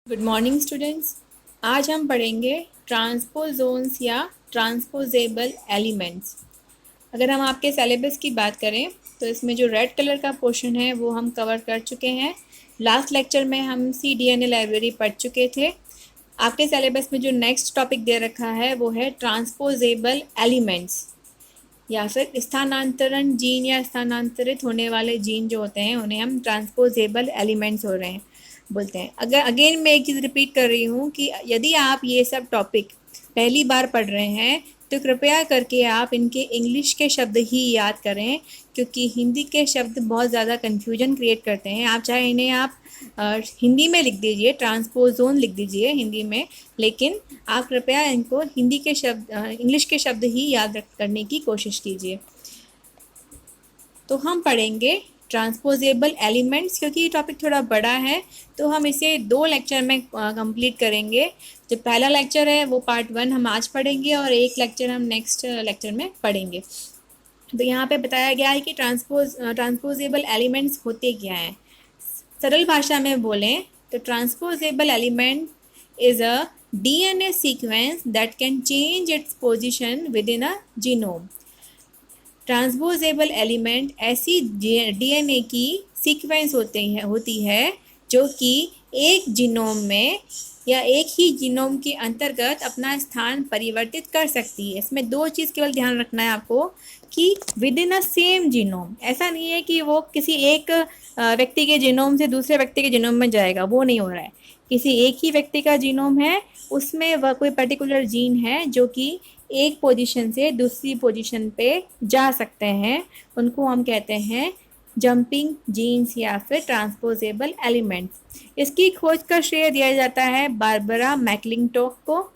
Good morning students. आज हम पढ़ेंगे ट्रांसपोजोन्स या ट्रांसपोजेबल एलिमेंट्स। अगर हम आपके सिलेबस की बात करें तो इसमें जो रेड कलर का पोर्शन है वो हम कवर कर चुके हैं। लास्ट लेक्चर में हम CDNA लाइब्रेरी पढ़ चुके थे। आपके सिलेबस में जो नेक्स्ट टॉपिक दे रखा है वो है ट्रांसपोजेबल एलिमेंट्स या फिर स्थानांतरण जीन या स्थानांतरित होने वाले जीन जो होते हैं उन्हें हम ट्रांसपोजेबल एलिमेंट्स हो रहे हैं बोलते हैं। अगर अगेन मैं एक चीज़ रिपीट कर रही हूँ कि यदि आप ये सब टॉपिक पहली बार पढ़ रहे हैं तो कृपया करके आप इनके इंग्लिश के शब्द ही याद करें, क्योंकि हिंदी के शब्द बहुत ज़्यादा कन्फ्यूजन क्रिएट करते हैं। आप चाहे इन्हें आप हिंदी में लिख दीजिए, ट्रांसपोजोन लिख दीजिए हिंदी में, लेकिन आप कृपया इनको हिंदी के शब्द इंग्लिश के शब्द ही याद करने की कोशिश कीजिए। तो हम पढ़ेंगे ट्रांसपोजेबल एलिमेंट्स। क्योंकि ये टॉपिक थोड़ा बड़ा है तो हम इसे 2 लेक्चर में कंप्लीट करेंगे। जो पहला लेक्चर है वो पार्ट 1 हम आज पढ़ेंगे और एक लेक्चर हम नेक्स्ट लेक्चर में पढ़ेंगे। तो यहाँ पे बताया गया है कि ट्रांसपोजेबल एलिमेंट्स होते क्या हैं। सरल भाषा में बोलें तो transposable element is a DNA sequence that can change its position with in a genome. Transposable element ऐसी DNA की सीक्वेंस होती है जो कि एक जीनोम में या एक ही जीनोम के अंतर्गत अपना स्थान परिवर्तित कर सकती है। इसमें 2 चीज़ केवल ध्यान रखना है आपको कि with in a same genome. ऐसा नहीं है कि वो किसी एक व्यक्ति के जीनोम से दूसरे व्यक्ति के जीनोम में जाएगा, वो नहीं हो रहा है। किसी एक ही व्यक्ति का जीनोम है, उसमें वह कोई पर्टिकुलर जीन है जो कि एक पोजीशन से दूसरी पोजीशन पे जा सकते हैं, उनको हम कहते हैं जंपिंग जीन्स या फिर ट्रांसपोजेबल एलिमेंट्स। इसकी खोज का श्रेय दिया जाता है बारबरा मैकलिंटोक को।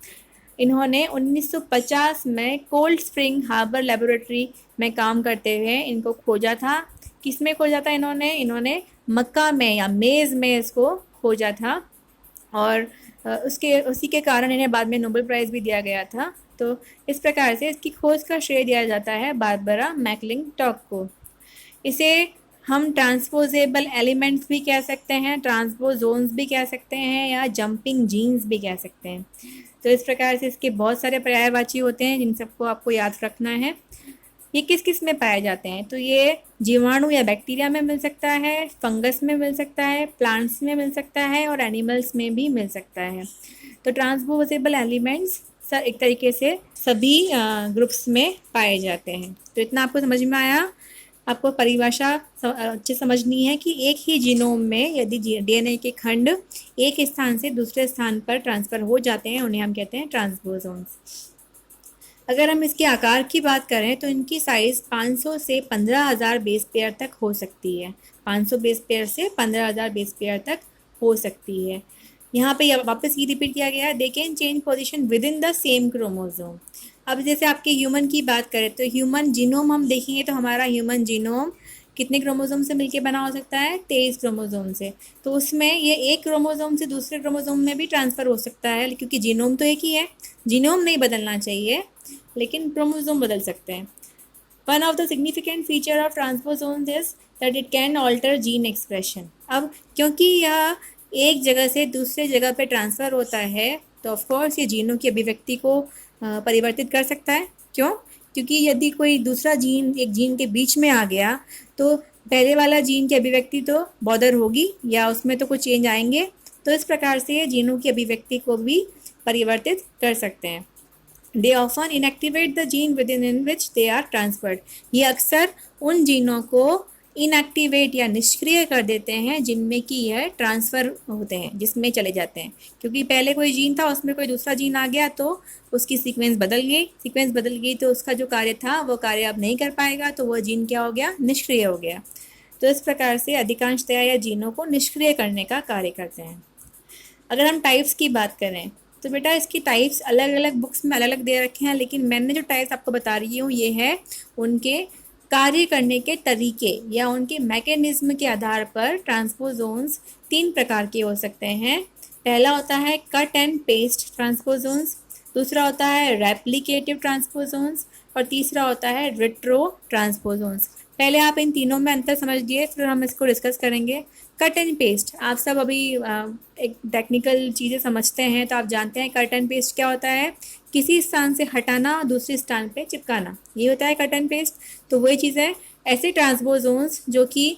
इन्होंने 1950 में कोल्ड स्प्रिंग हार्बर लेबोरेटरी में काम करते हुए इनको खोजा था। किसमें खोजा था इन्होंने मक्का में या मेज़ में इसको खोजा था, और उसी के कारण इन्हें बाद में नोबेल प्राइज़ भी दिया गया था। तो इस प्रकार से इसकी खोज का श्रेय दिया जाता है बारबरा मैकलिंटोक को। इसे हम ट्रांसपोजेबल एलिमेंट्स भी कह सकते हैं, ट्रांसपोजोन्स भी कह सकते हैं, या जंपिंग जीन्स भी कह सकते हैं। तो इस प्रकार से इसके बहुत सारे पर्यायवाची होते हैं जिन सबको आपको याद रखना है। ये किस किस में पाए जाते हैं तो ये जीवाणु या बैक्टीरिया में मिल सकता है, फंगस में मिल सकता है, प्लांट्स में मिल सकता है और एनिमल्स में भी मिल सकता है। तो ट्रांसपोजेबल एलिमेंट्स एक तरीके से सभी ग्रुप्स में पाए जाते हैं। तो इतना आपको समझ में आया। आपको परिभाषा अच्छे समझनी है कि एक ही जीनोम में यदि DNA के खंड एक स्थान से दूसरे स्थान पर ट्रांसफ़र हो जाते हैं उन्हें हम कहते हैं ट्रांसपोजोन्स। अगर हम इसके आकार की बात करें तो इनकी साइज़ 500 से 15,000 बेस पेयर तक हो सकती है। 500 बेस पेयर से 15,000 बेस पेयर तक हो सकती है। यहाँ पे वापस ये रिपीट किया गया है, they can change position with in the same chromosome. अब जैसे आपके ह्यूमन की बात करें तो ह्यूमन जीनोम हम देखेंगे तो हमारा ह्यूमन जीनोम कितने क्रोमोसोम से मिलके बना हो सकता है? 23 क्रोमोसोम से। तो उसमें ये एक क्रोमोसोम से दूसरे क्रोमोसोम में भी ट्रांसफ़र हो सकता है, क्योंकि जीनोम तो एक ही है। जीनोम नहीं बदलना चाहिए लेकिन क्रोमोसोम बदल सकते हैं। One of the significant feature of transposons is that it can alter gene expression. अब क्योंकि यह एक जगह से दूसरे जगह पे ट्रांसफ़र होता है तो ऑफकोर्स ये जीनों की अभिव्यक्ति को परिवर्तित कर सकता है। क्यों? क्योंकि यदि कोई दूसरा जीन एक जीन के बीच में आ गया तो पहले वाला जीन की अभिव्यक्ति तो बॉदर होगी या उसमें तो कुछ चेंज आएंगे। तो इस प्रकार से ये जीनों की अभिव्यक्ति को भी परिवर्तित कर सकते हैं। They often inactivate the gene within in which they are transferred. ये अक्सर उन जीनों को इनएक्टिवेट या निष्क्रिय कर देते हैं जिनमें कि यह ट्रांसफ़र होते हैं, जिसमें चले जाते हैं। क्योंकि पहले कोई जीन था उसमें कोई दूसरा जीन आ गया तो उसकी सीक्वेंस बदल गई तो उसका जो कार्य था वो कार्य अब नहीं कर पाएगा, तो वह जीन क्या हो गया? निष्क्रिय हो गया। तो इस प्रकार से अधिकांशतया यह जीनों को निष्क्रिय करने का कार्य करते हैं। अगर हम टाइप्स की बात करें तो बेटा इसकी टाइप्स अलग अलग बुक्स में अलग अलग दे रखे हैं, लेकिन मैंने जो टाइप्स आपको बता रही हूँ ये है उनके कार्य करने के तरीके या उनके मैकेनिज्म के आधार पर ट्रांसपोजोन्स 3 प्रकार के हो सकते हैं। पहला होता है कट एंड पेस्ट ट्रांसपोजोन्स, दूसरा होता है रेप्लिकेटिव ट्रांसपोजोन्स और तीसरा होता है रिट्रो ट्रांसपोजोन्स। पहले आप इन तीनों में अंतर समझिए, फिर हम इसको डिस्कस करेंगे। कट एंड पेस्ट, आप सब अभी एक टेक्निकल चीज़ें समझते हैं तो आप जानते हैं कट एंड पेस्ट क्या होता है। किसी स्थान से हटाना, दूसरे स्थान पे चिपकाना, ये होता है कट एंड पेस्ट। तो वही चीज़ है, ऐसे ट्रांसपोजोन्स जो कि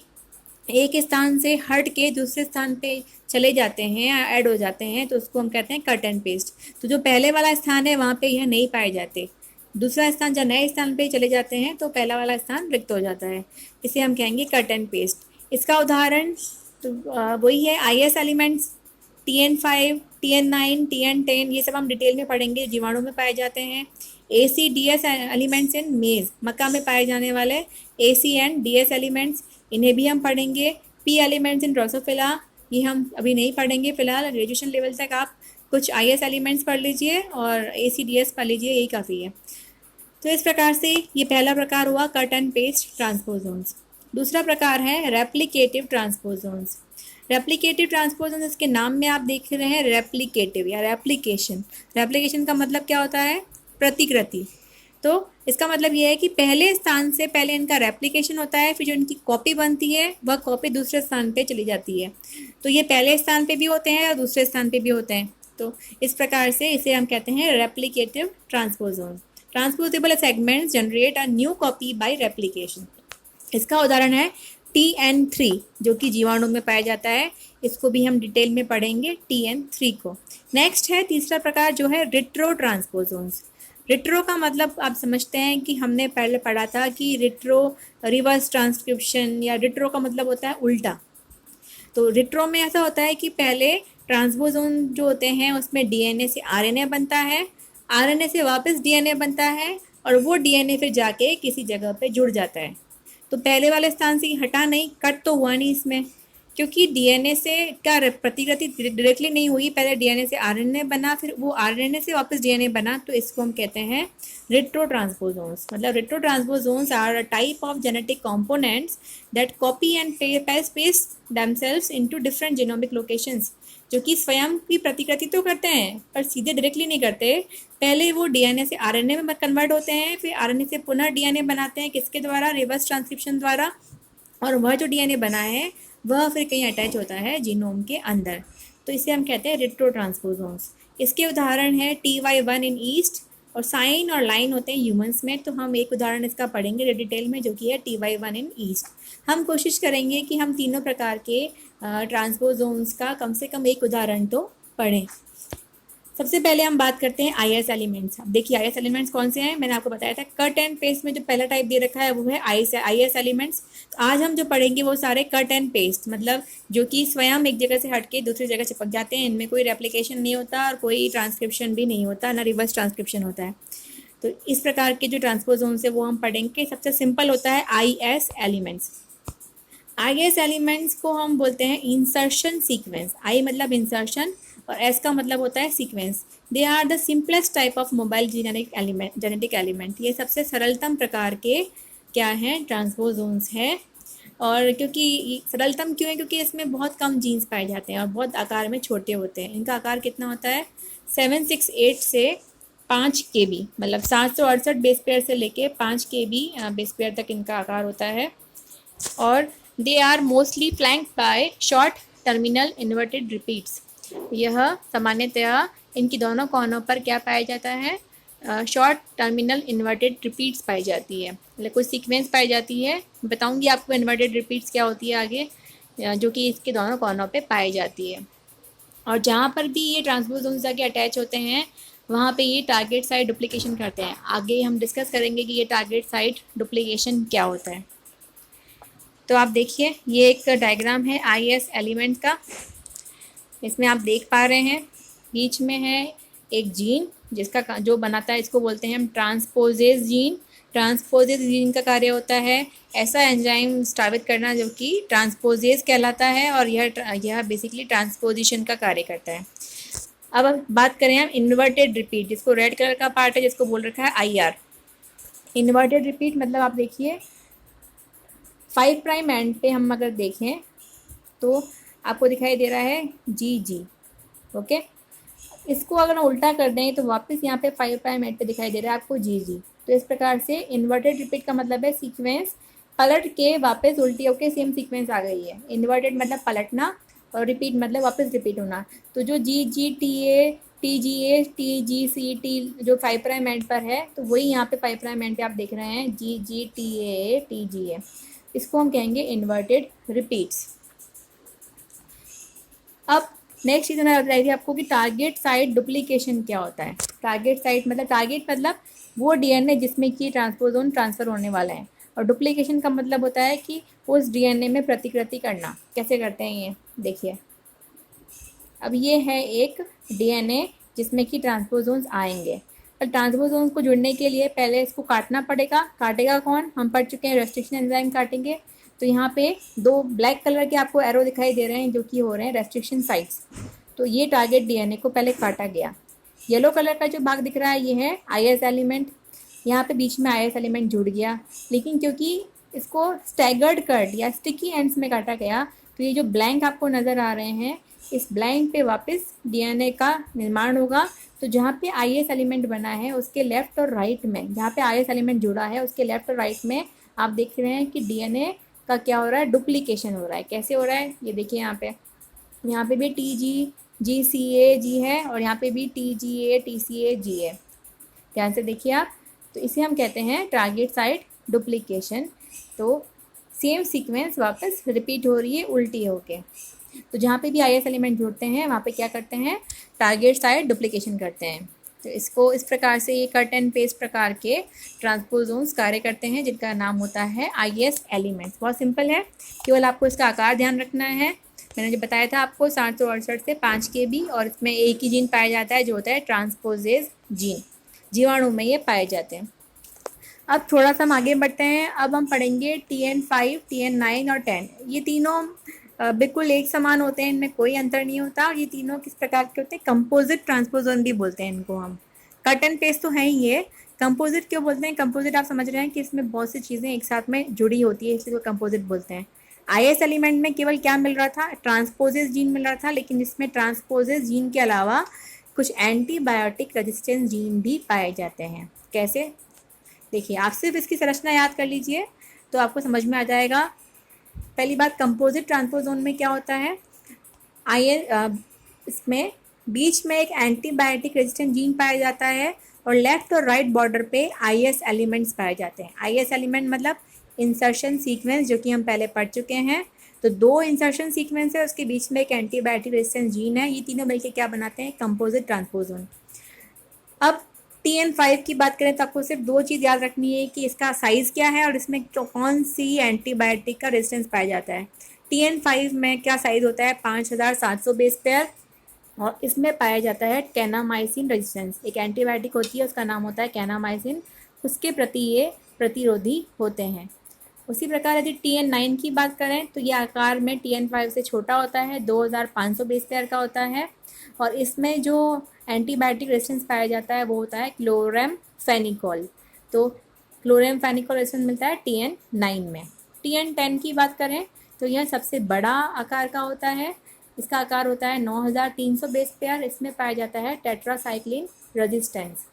एक स्थान से हट के दूसरे स्थान पे चले जाते हैं या ऐड हो जाते हैं, तो उसको हम कहते हैं कट एंड पेस्ट। तो जो पहले वाला स्थान है वहाँ पे यह नहीं पाए जाते, दूसरा स्थान जब नए स्थान पे चले जाते हैं तो पहला वाला स्थान रिक्त हो जाता है, इसे हम कहेंगे कट एंड पेस्ट। इसका उदाहरण तो वही है IS elements, TN5, TN9, TN10, ये सब हम डिटेल में पढ़ेंगे, जीवाणु में पाए जाते हैं। ACDS एलिमेंट्स इन मेज़, मक्का में पाए जाने वाले ACNDS एलिमेंट्स, इन्हें भी हम पढ़ेंगे। P एलिमेंट्स इन ड्रोसोफिला, ये हम अभी नहीं पढ़ेंगे फिलहाल, ग्रेजुएशन लेवल तक आप कुछ IS एलिमेंट्स पढ़ लीजिए और ACDS पढ़ लीजिए, यही काफ़ी है। तो इस प्रकार से ये पहला प्रकार हुआ कट एंड पेस्ट ट्रांसपोजोन्स। दूसरा प्रकार है रेप्लिकेटिव ट्रांसपोजोन्स। रेप्लिकेटिव ट्रांसपोजोन्स, इसके नाम में आप देख रहे हैं रेप्लिकेटिव या रेप्लिकेशन। रेप्लिकेशन का मतलब क्या होता है? प्रतिकृति। तो इसका मतलब ये है कि पहले स्थान से पहले इनका रेप्लिकेशन होता है, फिर जो इनकी कॉपी बनती है वह कॉपी दूसरे स्थान पे चली जाती है। तो ये पहले स्थान पे भी होते हैं और दूसरे स्थान पे भी होते हैं। तो इस प्रकार से इसे हम कहते हैं replicative ट्रांसपोजोन। Transposable segments generate a new copy bye replication. इसका उदाहरण है TN3 जो कि जीवाणु में पाया जाता है, इसको भी हम डिटेल में पढ़ेंगे TN3 को। नेक्स्ट है तीसरा प्रकार जो है रिट्रो ट्रांसपोजोन्स। रिट्रो का मतलब आप समझते हैं कि हमने पहले पढ़ा था कि रिट्रो रिवर्स ट्रांसक्रिप्शन, या रिट्रो का मतलब होता है उल्टा। तो रिट्रो में ऐसा होता है कि पहले ट्रांसपोजोन जो होते हैं उसमें DNA से RNA बनता है, RNA से वापस DNA बनता है और वो DNA फिर जाके किसी जगह पे जुड़ जाता है। तो पहले वाले स्थान से हटा नहीं, कट तो हुआ नहीं इसमें, क्योंकि DNA से क्या प्रतिकृति डायरेक्टली नहीं हुई, पहले DNA से RNA बना, फिर वो RNA से वापस DNA बना, तो इसको हम कहते हैं रिट्रो ट्रांसपोजोन्स। मतलब retro transposons are a type of genetic components that copy and paste themselves into different genomic locations, जो कि स्वयं की प्रतिकृति तो करते हैं पर सीधे डायरेक्टली नहीं करते। पहले वो DNA से RNA में कन्वर्ट होते हैं, फिर RNA से पुनः DNA बनाते हैं, किसके द्वारा? रिवर्स ट्रांसक्रिप्शन द्वारा। और वह जो DNA बना है वह फिर कहीं अटैच होता है जीनोम के अंदर, तो इसे हम कहते हैं रिट्रो ट्रांसपोजोन्स। इसके उदाहरण है TY1 इन ईस्ट, और साइन और लाइन होते हैं ह्यूमंस में। तो हम एक उदाहरण इसका पढ़ेंगे डिटेल में, जो कि है TY1 इन ईस्ट। हम कोशिश करेंगे कि हम तीनों प्रकार के ट्रांसपोजोन्स का कम से कम एक उदाहरण तो पढ़ें। सबसे पहले हम बात करते हैं IS एलिमेंट्स। अब देखिए IS एलिमेंट्स कौन से हैं, मैंने आपको बताया था कट एंड पेस्ट में जो पहला टाइप दे रखा है वो है IS एलिमेंट्स। तो आज हम जो पढ़ेंगे वो सारे कट एंड पेस्ट, मतलब जो कि स्वयं एक जगह से हटके दूसरी जगह चिपक जाते हैं, इनमें कोई रेप्लिकेशन नहीं होता और कोई ट्रांसक्रिप्शन भी नहीं होता, ना रिवर्स ट्रांसक्रिप्शन होता है। तो इस प्रकार के जो ट्रांसपोजोन्स है वो हम पढ़ेंगे। सबसे सिंपल होता है IS एलिमेंट्स। IS एलिमेंट्स को हम बोलते हैं इंसर्शन सीक्वेंस। I मतलब इंसर्शन और S का मतलब होता है sequence. They are the simplest type of mobile genetic element. ये सबसे सरलतम प्रकार के क्या हैं? ट्रांसपोजोन्स हैं। और क्योंकि सरलतम क्यों है? क्योंकि इसमें बहुत कम जीन्स पाए जाते हैं और बहुत आकार में छोटे होते हैं। इनका आकार कितना होता है? 768 से 5 KB, मतलब 768 बेस पेयर से लेके 5 KB बेस पेयर तक इनका आकार होता है। और they are mostly flanked by short terminal inverted repeats. यह सामान्यतः इनकी दोनों कोनों पर क्या पाया जाता है? शॉर्ट टर्मिनल इन्वर्टेड रिपीट्स पाई जाती है, मतलब कुछ सीक्वेंस पाई जाती है। बताऊंगी आपको इन्वर्टेड रिपीट्स क्या होती है आगे, जो कि इसके दोनों कोनों पे पाई जाती है। और जहाँ पर भी ये ट्रांसपोजोन्स जाके अटैच होते हैं वहाँ पे ये टारगेट साइट डुप्लीकेशन करते हैं। आगे हम डिस्कस करेंगे कि ये टारगेट साइट डुप्लीकेशन क्या होता है। तो आप देखिए ये एक डायग्राम है IS एलिमेंट का। इसमें आप देख पा रहे हैं बीच में है एक जीन जिसका जो बनाता है, इसको बोलते हैं हम ट्रांसपोजेज जीन। ट्रांसपोजेज जीन का कार्य होता है ऐसा एंजाइम स्रावित करना जो कि ट्रांसपोजेज कहलाता है, और यह बेसिकली ट्रांसपोजिशन का कार्य करता है। अब बात करें हम इन्वर्टेड रिपीट, जिसको रेड कलर का पार्ट है जिसको बोल रखा है IR। इन्वर्टेड रिपीट मतलब आप देखिए 5 प्राइम एंड पे हम अगर देखें तो आपको दिखाई दे रहा है GG। ओके, इसको अगर हम उल्टा कर दें तो वापस यहाँ पे 5 प्राइम एंड पे दिखाई दे रहा है आपको GG। तो इस प्रकार से इन्वर्टेड रिपीट का मतलब है सीक्वेंस पलट के वापस उल्टी होके सेम सीक्वेंस आ गई है। इन्वर्टेड मतलब पलटना और रिपीट मतलब वापस रिपीट होना। तो जो GGTA TGA TGCT जो 5 प्राइम एंड पर है, तो वही यहाँ पे 5 प्राइम एंड पे आप देख रहे हैं GGTA TGA, इसको हम कहेंगे इन्वर्टेड रिपीट्स। अब नेक्स्ट चीज़ मैं बताई थी आपको कि टारगेट साइट डुप्लीकेशन क्या होता है। टारगेट मतलब वो DNA जिसमें कि ट्रांसपोजोन ट्रांसफ़र होने वाला है, और डुप्लीकेशन का मतलब होता है कि उस DNA में प्रतिकृति करना। कैसे करते हैं ये देखिए। अब ये है एक DNA जिसमें कि ट्रांसपोजोन्स आएंगे, पर ट्रांसपोजोन्स को जुड़ने के लिए पहले इसको काटना पड़ेगा। काटेगा कौन? हम पढ़ चुके हैं, रेस्ट्रिक्शन एंजाइम काटेंगे। तो यहाँ पे 2 ब्लैक कलर के आपको एरो दिखाई दे रहे हैं जो कि हो रहे हैं रेस्ट्रिक्शन साइट्स। तो ये टारगेट DNA को पहले काटा गया। येलो कलर का जो भाग दिख रहा है ये है IS एलिमेंट। यहाँ पे बीच में IS एलिमेंट जुड़ गया, लेकिन क्योंकि इसको स्टैगर्ड कट या स्टिकी एंड्स में काटा गया, तो ये जो ब्लैंक आपको नज़र आ रहे हैं, इस ब्लैंक पे वापस DNA का निर्माण होगा। तो जहाँ पे IS एलिमेंट बना है उसके लेफ्ट और राइट में, जहाँ पे IS एलिमेंट जुड़ा है उसके लेफ्ट और राइट में आप देख रहे हैं कि DNA का क्या हो रहा है? डुप्लीकेशन हो रहा है। कैसे हो रहा है ये देखिए। यहाँ पे भी TGGCAG है और यहाँ पे भी TGA TCAG है। ध्यान से देखिए आप। तो इसे हम कहते हैं टारगेट साइट डुप्लीकेशन। तो सेम सीक्वेंस वापस रिपीट हो रही है उल्टी होके। तो जहाँ पे भी IS एलिमेंट जुड़ते हैं वहाँ पे क्या करते हैं? टारगेट साइट डुप्लीकेशन करते हैं। तो इसको इस प्रकार से ये कट एंड पेस्ट प्रकार के ट्रांसपोजोन्स कार्य करते हैं जिनका नाम होता है IS एलिमेंट्स। बहुत सिंपल है, केवल आपको इसका आकार ध्यान रखना है। मैंने जो बताया था आपको 768 से 5 KB, और इसमें एक ही जीन पाया जाता है जो होता है ट्रांसपोजेज जीन। जीवाणु में ये पाए जाते हैं। अब थोड़ा सा हम आगे बढ़ते हैं। अब हम पढ़ेंगे TN5, TN9 और 10। ये तीनों बिल्कुल एक समान होते हैं, इनमें कोई अंतर नहीं होता। और ये तीनों किस प्रकार के होते हैं? कंपोजिट ट्रांसपोजोन भी बोलते हैं इनको हम। कट एंड पेस्ट तो है ही ये। कंपोजिट क्यों बोलते हैं? कंपोजिट आप समझ रहे हैं कि इसमें बहुत सी चीज़ें एक साथ में जुड़ी होती है, इसलिए कंपोजिट बोलते हैं। IS एलिमेंट में केवल क्या मिल रहा था? ट्रांसपोजेज जीन मिल रहा था, लेकिन इसमें ट्रांसपोजेज जीन के अलावा कुछ एंटीबायोटिक रेजिस्टेंस जीन भी पाए जाते हैं। कैसे? देखिए, आप सिर्फ इसकी संरचना याद कर लीजिए तो आपको समझ में आ जाएगा। पहली बात, कंपोजिट ट्रांसपोजोन में क्या होता है? इसमें बीच में एक एंटीबायोटिक रेजिस्टेंट जीन पाया जाता है और लेफ्ट और राइट बॉर्डर पे IS एलिमेंट्स पाए जाते हैं। IS एलिमेंट मतलब इंसर्शन सीक्वेंस, जो कि हम पहले पढ़ चुके हैं। तो 2 इंसर्शन सीक्वेंस है, उसके बीच में एक एंटीबायोटिक रेजिस्टेंस जीन है। ये तीनों मिलकर क्या बनाते हैं? कंपोजिट ट्रांसपोजोन। अब TN5 की बात करें तो आपको सिर्फ 2 चीज़ याद रखनी है कि इसका साइज़ क्या है और इसमें कौन सी एंटीबायोटिक का रेजिस्टेंस पाया जाता है। TN5 में क्या साइज़ होता है? 5700 बेस पेयर, और इसमें पाया जाता है कैनामाइसिन रेजिस्टेंस। एक एंटीबायोटिक होती है, उसका नाम होता है कैनामाइसिन, उसके प्रति ये प्रतिरोधी होते हैं। उसी प्रकार यदि TN9 की बात करें तो ये आकार में TN5 से छोटा होता है, 2500 बेस पेयर का होता है, और इसमें जो एंटीबायोटिक रेजिस्टेंस पाया जाता है वो होता है क्लोरेमफेनिकोल। तो क्लोरेमफेनिकोल रेजिस्टेंस मिलता है TN9 में। TN10 की बात करें तो यह सबसे बड़ा आकार का होता है, इसका आकार होता है 9300 बेस पेयर। इसमें पाया जाता है टेट्रासाइक्लिन रेजिस्टेंस।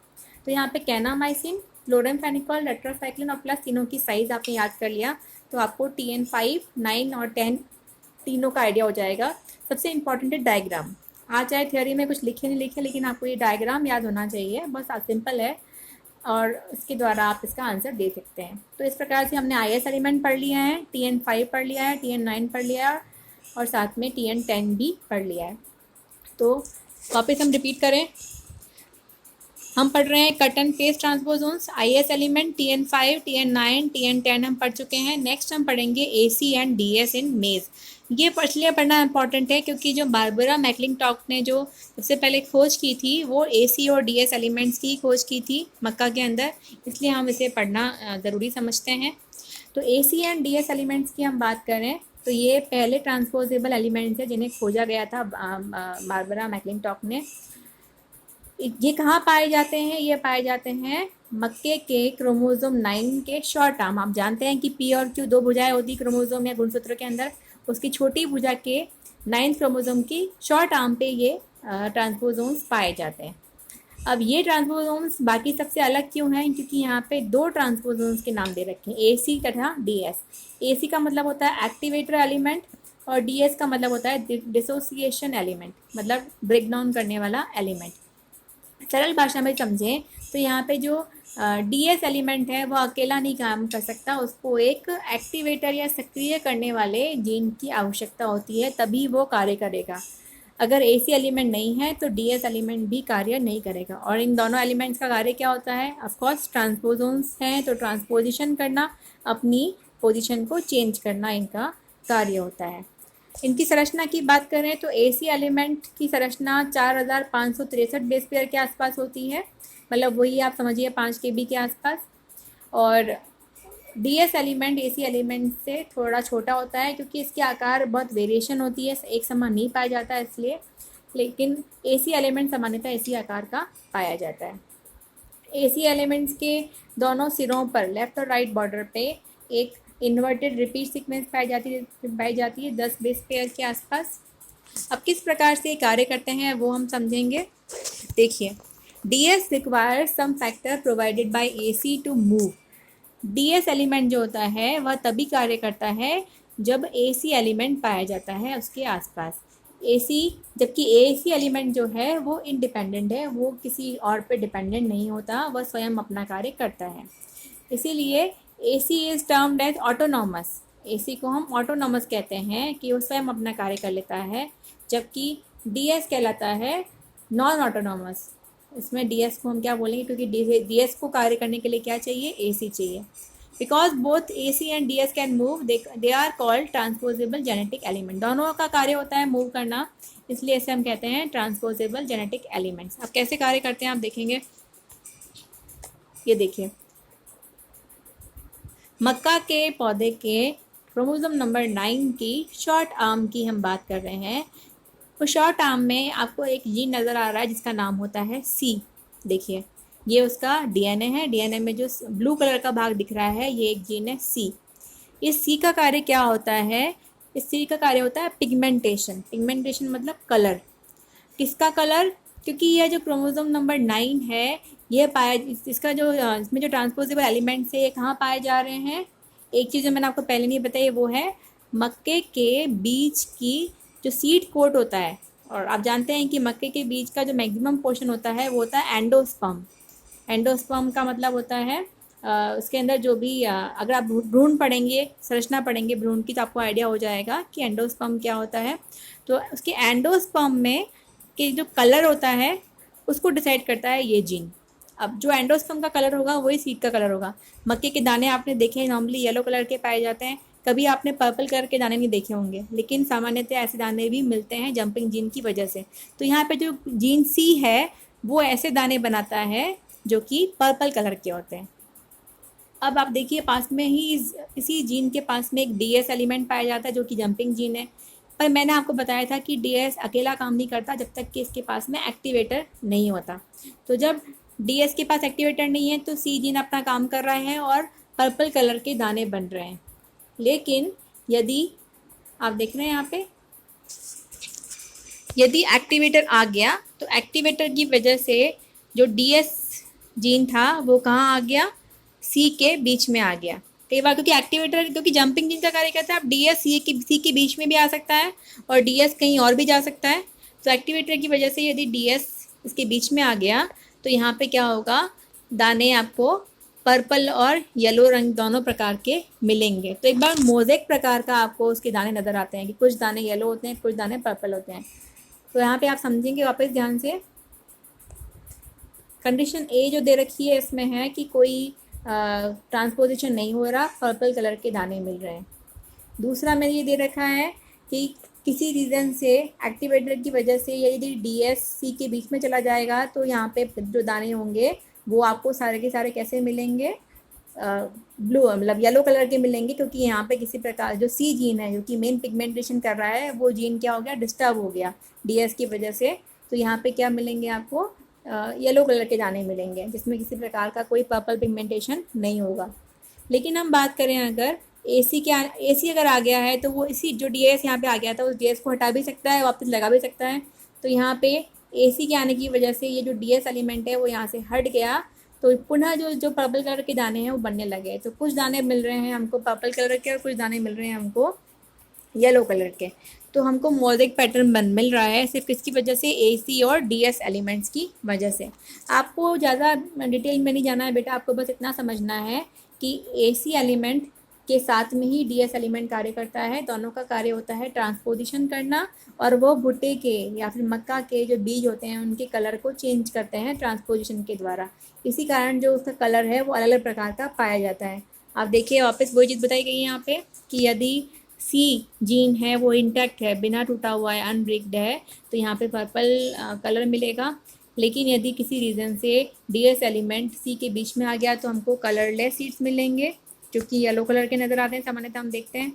तो यहाँ पे कैनामाइसिन, क्लोरेमफेनिकोल, टेट्रासाइक्लिन और प्लस तीनों की साइज़ आपने याद कर लिया तो आपको TN5, 9 और 10 तीनों का आइडिया हो जाएगा। सबसे इम्पॉर्टेंट है डायग्राम। आज चाहे थ्योरी में कुछ लिखे नहीं लिखे, लेकिन आपको ये डायग्राम याद होना चाहिए। बस सिंपल है और इसके द्वारा आप इसका आंसर दे सकते हैं। तो इस प्रकार से हमने IS एलिमेंट पढ़ लिया है, TN5 पढ़ लिया है, TN9 पढ़ लिया है और साथ में TN10 भी पढ़ लिया है। तो वापस हम रिपीट करें, हम पढ़ रहे हैं cut and paste transposons. IS element TN5, TN9, TN10 हम पढ़ चुके हैं। नेक्स्ट हम पढ़ेंगे AC एंड DS इन मेज। ये इसलिए पढ़ना इंपॉर्टेंट है क्योंकि जो बारबरा मैकलिंटॉक ने जो सबसे पहले खोज की थी वो AC और DS एलिमेंट्स की खोज की थी मक्का के अंदर, इसलिए हम इसे पढ़ना ज़रूरी समझते हैं। तो AC एंड DS एलिमेंट्स की हम बात करें तो ये पहले ट्रांसपोजेबल एलिमेंट्स हैं जिन्हें खोजा गया था बारबरा मैकलिंटॉक ने। ये कहाँ पाए जाते हैं? ये पाए जाते हैं मक्के के क्रोमोसोम 9 के शॉर्ट आर्म। आप जानते हैं कि P और Q 2 भुजाएं होती क्रोमोसोम या गुणसूत्र के अंदर, उसकी छोटी भुजा के 9 क्रोमोसोम की शॉर्ट आर्म पे ये ट्रांसपोजोन्स पाए जाते हैं। अब ये ट्रांसपोजोन्स बाकी सबसे अलग क्यों हैं, क्योंकि यहाँ पे दो ट्रांसपोजोन्स के नाम दे रखे हैं, AC तथा DS। AC का मतलब होता है एक्टिवेटर एलिमेंट और DS का मतलब होता है डिसोसिएशन एलिमेंट, मतलब ब्रेक डाउन करने वाला एलिमेंट। सरल भाषा में समझें तो यहाँ पे जो DS एलिमेंट है वो अकेला नहीं काम कर सकता, उसको एक एक्टिवेटर या सक्रिय करने वाले जीन की आवश्यकता होती है, तभी वो कार्य करेगा। अगर AC एलिमेंट नहीं है तो DS एलिमेंट भी कार्य नहीं करेगा। और इन दोनों एलिमेंट्स का कार्य क्या होता है, ऑफकोर्स ट्रांसपोजोन्स हैं तो ट्रांसपोजिशन करना, अपनी पोजीशन को चेंज करना इनका कार्य होता है। इनकी संरचना की बात करें तो AC एलिमेंट की संरचना 4563 बेस पेयर के आसपास होती है, मतलब वही आप समझिए 5 KB के आसपास। और DS एलिमेंट AC एलिमेंट से थोड़ा छोटा होता है, क्योंकि इसके आकार बहुत वेरिएशन होती है, एक समान नहीं पाया जाता है इसलिए, लेकिन AC एलिमेंट सामान्यतः इसी आकार का पाया जाता है। AC एलिमेंट्स के दोनों सिरों पर लेफ्ट और राइट बॉर्डर पे एक इन्वर्टेड रिपीट सीक्वेंस पाई जाती है 10 बेस पेयर के आसपास। अब किस प्रकार से कार्य करते हैं वो हम समझेंगे। देखिए, DS requires some factor provided by AC to move. DS element जो होता है वह तभी कार्य करता है जब AC एलिमेंट पाया जाता है उसके आसपास। जबकि AC एलिमेंट जो है वो इंडिपेंडेंट है, वो किसी और पे डिपेंडेंट नहीं होता, वह स्वयं अपना कार्य करता है। इसीलिए AC is termed as autonomous. AC को हम ऑटोनॉमस कहते हैं कि वो स्वयं अपना कार्य कर लेता है, जबकि DS कहलाता है नॉन ऑटोनॉमस। इसमें DS को हम क्या बोलेंगे, क्योंकि DS को कार्य करने के लिए क्या चाहिए, AC चाहिए। Because both AC and DS can move, they are called transposable genetic element. दोनों का कार्य होता है मूव करना, इसलिए इसे हम कहते हैं ट्रांसपोजेबल जेनेटिक एलिमेंट्स। अब कैसे कार्य करते हैं आप देखेंगे। ये देखिए, मक्का के पौधे के क्रोमोसोम नंबर 9 की शॉर्ट आर्म की हम बात कर रहे हैं। तो शॉर्ट आर्म में आपको एक जीन नज़र आ रहा है जिसका नाम होता है C। देखिए, ये उसका DNA है। DNA में जो ब्लू कलर का भाग दिख रहा है ये एक जीन है C। इस C का कार्य क्या होता है, इस C का कार्य होता है पिगमेंटेशन। पिगमेंटेशन मतलब कलर। किसका कलर, क्योंकि यह जो क्रोमोसोम नंबर 9 है ये इसका जो इसमें जो ट्रांसपोजेबल एलिमेंट्स है ये कहाँ पाए जा रहे हैं। एक चीज़ जो मैंने आपको पहले नहीं बताई वो है मक्के के बीज की जो सीड कोट होता है। और आप जानते हैं कि मक्के के बीज का जो मैक्सिमम पोर्शन होता है वो होता है एंडोस्पर्म। एंडोस्पर्म का मतलब होता है उसके अंदर जो भी अगर आप भ्रूण पढ़ेंगे, संरचना पढ़ेंगे भ्रूण की, तो आपको आइडिया हो जाएगा कि एंडोस्पर्म क्या होता है। तो उसके एंडोस्पर्म में कि जो कलर होता है उसको डिसाइड करता है ये जीन। अब जो एंडोस्पर्म का कलर होगा वही सीड का कलर होगा। मक्के के दाने आपने देखे हैं नॉर्मली येलो कलर के पाए जाते हैं, कभी आपने पर्पल कलर के दाने नहीं देखे होंगे, लेकिन सामान्यतः ऐसे दाने भी मिलते हैं जंपिंग जीन की वजह से। तो यहाँ पे जो जीन C है वो ऐसे दाने बनाता है जो कि पर्पल कलर के होते हैं। अब आप देखिए, पास में ही इसी जीन के पास में एक DS एलिमेंट पाया जाता है जो कि जंपिंग जीन है। पर मैंने आपको बताया था कि DS अकेला काम नहीं करता जब तक कि इसके पास में एक्टिवेटर नहीं होता। तो जब DS के पास एक्टिवेटर नहीं है तो C जीन अपना काम कर रहा है और पर्पल कलर के दाने बन रहे हैं। लेकिन यदि आप देख रहे हैं यहाँ पे, यदि एक्टिवेटर आ गया तो एक्टिवेटर की वजह से जो DS जीन था वो कहाँ आ गया, C के बीच में आ गया। कई बार क्योंकि एक्टिवेटर, क्योंकि जंपिंग जीन का कार्य करता है, अब DS C के बीच में भी आ सकता है और DS कहीं और भी जा सकता है। तो एक्टिवेटर की वजह से यदि DS इसके बीच में आ गया तो यहाँ पे क्या होगा, दाने आपको पर्पल और येलो रंग दोनों प्रकार के मिलेंगे। तो एक बार मोज़ेक प्रकार का आपको उसके दाने नज़र आते हैं कि कुछ दाने येलो होते हैं, कुछ दाने पर्पल होते हैं। तो यहाँ पे आप समझेंगे वापस ध्यान से। कंडीशन A जो दे रखी है इसमें है कि कोई ट्रांसपोजिशन नहीं हो रहा, पर्पल कलर के दाने मिल रहे हैं। दूसरा में ये दे रखा है कि किसी रीज़न से एक्टिवेटर की वजह से यदि DS C के बीच में चला जाएगा तो यहाँ पे जो दाने होंगे वो आपको सारे के सारे कैसे मिलेंगे, ब्लू मतलब येलो कलर के मिलेंगे, क्योंकि यहाँ पे किसी प्रकार जो C जीन है जो कि मेन पिगमेंटेशन कर रहा है वो जीन क्या हो गया, डिस्टर्ब हो गया DS की वजह से। तो यहाँ पे क्या मिलेंगे आपको, येलो कलर के दाने मिलेंगे जिसमें किसी प्रकार का कोई पर्पल पिगमेंटेशन नहीं होगा। लेकिन हम बात करें अगर AC अगर आ गया है तो वो इसी जो DS यहाँ पे आ गया था उस DS को हटा भी सकता है, वापस लगा भी सकता है। तो यहाँ पे AC के आने की वजह से ये जो DS एलिमेंट है वो यहाँ से हट गया, तो पुनः जो पर्पल कलर के दाने हैं वो बनने लगे। तो कुछ दाने मिल रहे हैं हमको पर्पल कलर के और कुछ दाने मिल रहे हैं हमको येलो कलर के। तो हमको मोज़ेक पैटर्न मिल रहा है सिर्फ किसकी वजह से, AC और DS एलिमेंट्स की वजह से। आपको ज़्यादा डिटेल में नहीं जाना है बेटा, आपको बस इतना समझना है कि AC एलिमेंट के साथ में ही DS एलिमेंट कार्य करता है। दोनों का कार्य होता है ट्रांसपोजिशन करना, और वो भुट्टे के या फिर मक्का के जो बीज होते हैं उनके कलर को चेंज करते हैं ट्रांसपोजिशन के द्वारा। इसी कारण जो उसका कलर है वो अलग अलग प्रकार का पाया जाता है। आप देखिए वापस वही चीज़ बताई गई है यहाँ पे कि यदि C जीन है वो इंटैक्ट है, बिना टूटा हुआ है, अनब्रेक्ड है, तो यहाँ पे पर्पल कलर मिलेगा। लेकिन यदि किसी रीज़न से DS एलिमेंट C के बीच में आ गया तो हमको कलरलेस सीड्स मिलेंगे जो कि येलो कलर के नज़र आते हैं, सामान्यतः हम देखते हैं।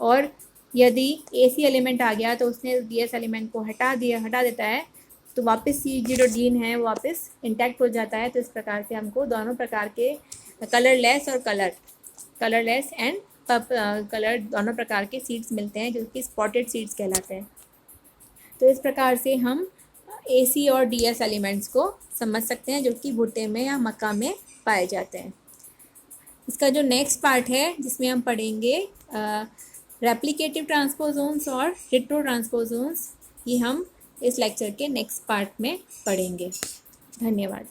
और यदि AC एलिमेंट आ गया तो उसने DS एलिमेंट को हटा देता है, तो वापस C जो जीन है वो वापस इंटैक्ट हो जाता है। तो इस प्रकार से हमको दोनों प्रकार के कलरलेस और कलरलेस एंड कलर दोनों प्रकार के सीड्स मिलते हैं जो कि स्पॉटेड सीड्स कहलाते हैं। तो इस प्रकार से हम AC और DS एलिमेंट्स को समझ सकते हैं जो कि भुट्टे में या मक्का में पाए जाते हैं। इसका जो नेक्स्ट पार्ट है जिसमें हम पढ़ेंगे रेप्लिकेटिव ट्रांसपोजोन्स और रिट्रो ट्रांसपोजोन्स, ये हम इस लेक्चर के नेक्स्ट पार्ट में पढ़ेंगे। धन्यवाद।